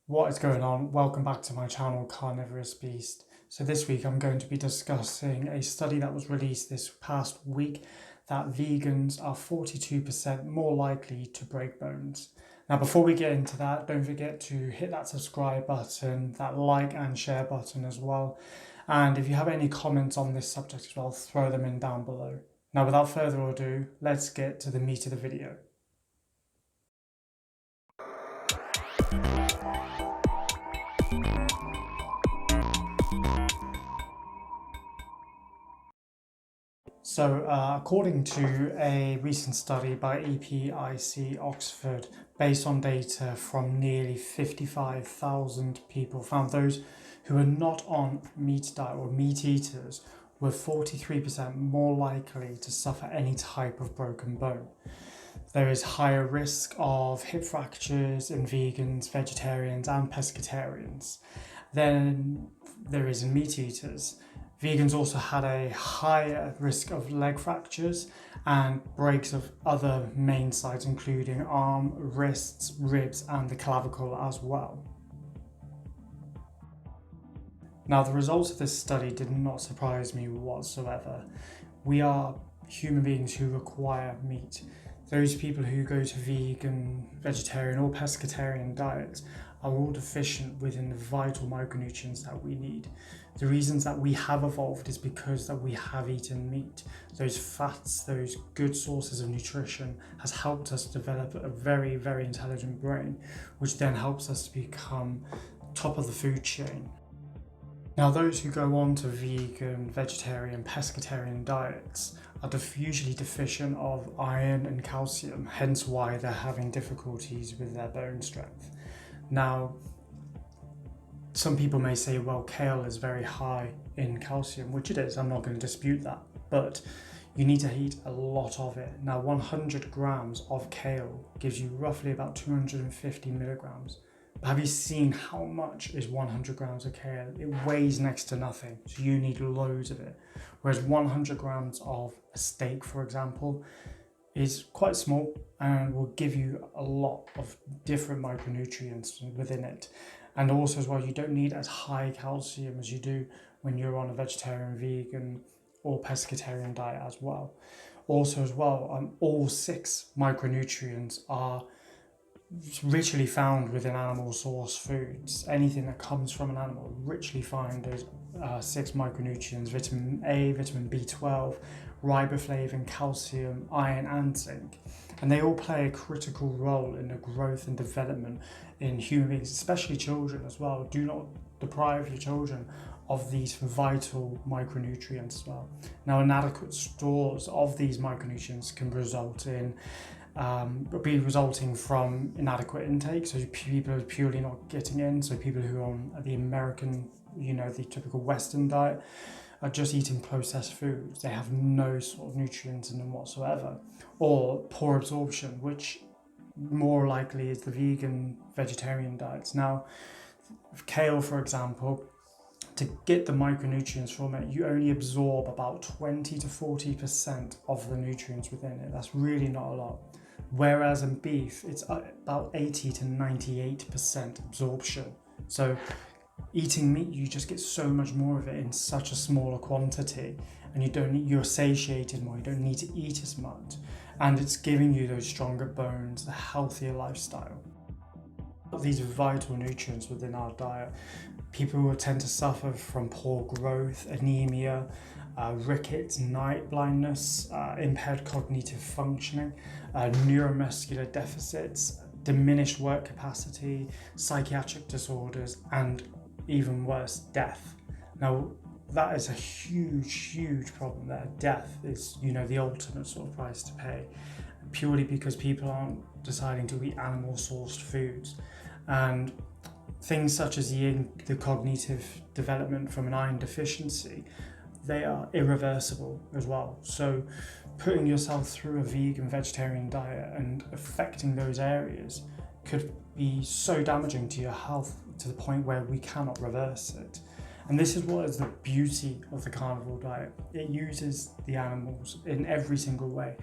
What is going on? Welcome back to my channel, Carnivorous Beast. So this week I'm going to be discussing a study that was released this past week that vegans are 42% more likely to break bones. Now before we get into that, don't forget to hit that subscribe button, that like and share button as well. And if you have any comments on this subject as well, throw them in down below. Now without further ado, let's get to the meat of the video. So, according to a recent study by EPIC Oxford, based on data from nearly 55,000 people, found those who were not on meat diet or meat eaters were 43% more likely to suffer any type of broken bone. There is higher risk of hip fractures in vegans, vegetarians, and pescatarians than there is in meat eaters. Vegans also had a higher risk of leg fractures and breaks of other main sides, including arm, wrists, ribs, and the clavicle as well. Now, the results of this study did not surprise me whatsoever. We are human beings who require meat. Those people who go to vegan, vegetarian, or pescatarian diets are all deficient within the vital micronutrients that we need. The reasons that we have evolved is because that we have eaten meat. Those fats, those good sources of nutrition has helped us develop a very, very intelligent brain, which then helps us to become top of the food chain. Now, those who go on to vegan, vegetarian, pescatarian diets are usually deficient of iron and calcium, hence why they're having difficulties with their bone strength. Now, some people may say, well, kale is very high in calcium, which it is, I'm not going to dispute that, but you need to eat a lot of it. Now, 100 grams of kale gives you roughly about 250 milligrams. But have you seen how much is 100 grams of kale? It weighs next to nothing, so you need loads of it. Whereas 100 grams of a steak, for example, is quite small and will give you a lot of different micronutrients within it. And also as well, you don't need as high calcium as you do when you're on a vegetarian, vegan, or pescatarian diet as well. Also as well, all 6 micronutrients are richly found within animal source foods. Anything that comes from an animal richly find those 6 micronutrients: vitamin A, vitamin B12, riboflavin, calcium, iron, and zinc. And they all play a critical role in the growth and development in human beings, especially children as well. Do not deprive your children of these vital micronutrients as well. Now, inadequate stores of these micronutrients can result in resulting from inadequate intake, so people are purely not getting in. So people who are on the American, the typical Western diet, are just eating processed foods. They have no sort of nutrients in them whatsoever, or poor absorption, which more likely is the vegan, vegetarian diets. Now, kale, for example, to get the micronutrients from it, you only absorb about 20 to 40% of the nutrients within it. That's really not a lot. Whereas in beef, it's about 80 to 98% absorption. So eating meat, you just get so much more of it in such a smaller quantity, and you're satiated more, you don't need to eat as much. And it's giving you those stronger bones, a healthier lifestyle. These vital nutrients within our diet, people will tend to suffer from poor growth, anemia, rickets, night blindness, impaired cognitive functioning, neuromuscular deficits, diminished work capacity, psychiatric disorders, and even worse, death. Now, that is a huge problem there. Death is, the ultimate sort of price to pay, purely because people aren't deciding to eat animal sourced foods. And things such as the cognitive development from an iron deficiency, they are irreversible as well. So putting yourself through a vegan, vegetarian diet and affecting those areas could be so damaging to your health to the point where we cannot reverse it. And this is what is the beauty of the carnivore diet. It uses the animals in every single way.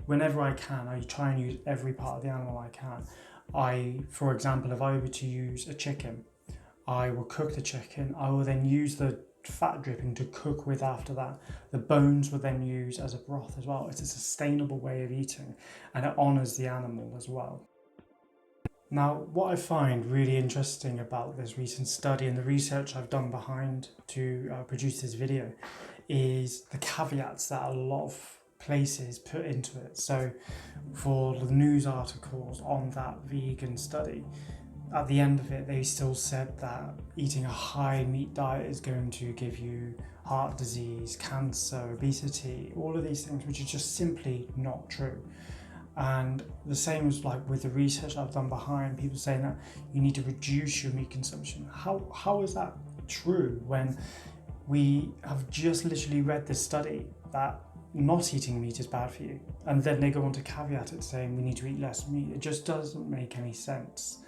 Whenever I can, I try and use every part of the animal I can. For example, if I were to use a chicken, I will cook the chicken. I will then use the fat dripping to cook with after that. The bones will then use as a broth as well. It's a sustainable way of eating, and it honours the animal as well. Now, what I find really interesting about this recent study and the research I've done behind to produce this video is the caveats that a lot of places put into it. So for the news articles on that vegan study, at the end of it, they still said that eating a high meat diet is going to give you heart disease, cancer, obesity, all of these things, which is just simply not true. And the same as like with the research I've done behind people saying that you need to reduce your meat consumption. How is that true when we have just literally read this study that not eating meat is bad for you? And then they go on to caveat it saying we need to eat less meat. It just doesn't make any sense.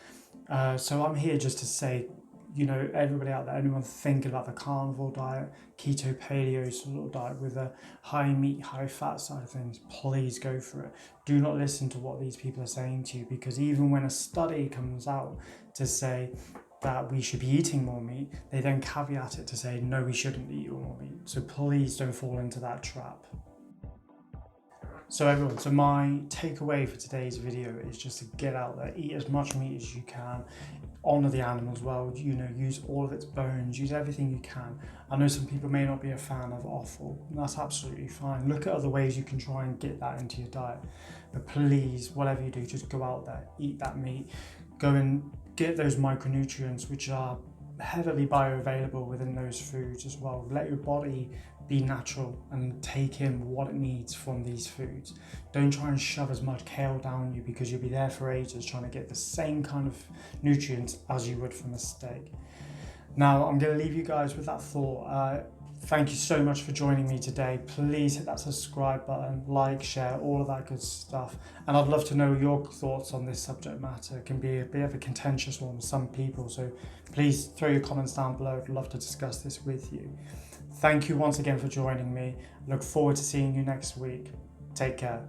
So I'm here just to say, you know, everybody out there, anyone thinking about the carnivore diet, keto paleo sort of diet with a high meat, high fat side of things, please go for it. Do not listen to what these people are saying to you, because even when a study comes out to say that we should be eating more meat, they then caveat it to say, no, we shouldn't eat more meat. So please don't fall into that trap. So everyone, so my takeaway for today's video is just to get out there, eat as much meat as you can, honour the animal as well, you know, use all of its bones, use everything you can. I know some people may not be a fan of offal, and that's absolutely fine. Look at other ways you can try and get that into your diet. But please, whatever you do, just go out there, eat that meat, go and get those micronutrients, which are heavily bioavailable within those foods as well. Let your body be natural and take in what it needs from these foods. Don't try and shove as much kale down you, because you'll be there for ages trying to get the same kind of nutrients as you would from a steak. Now, I'm going to leave you guys with that thought. Thank you so much for joining me today. Please hit that subscribe button, like, share, all of that good stuff. And I'd love to know your thoughts on this subject matter. It can be a bit of a contentious one with some people, so please throw your comments down below. I'd love to discuss this with you. Thank you once again for joining me. Look forward to seeing you next week. Take care.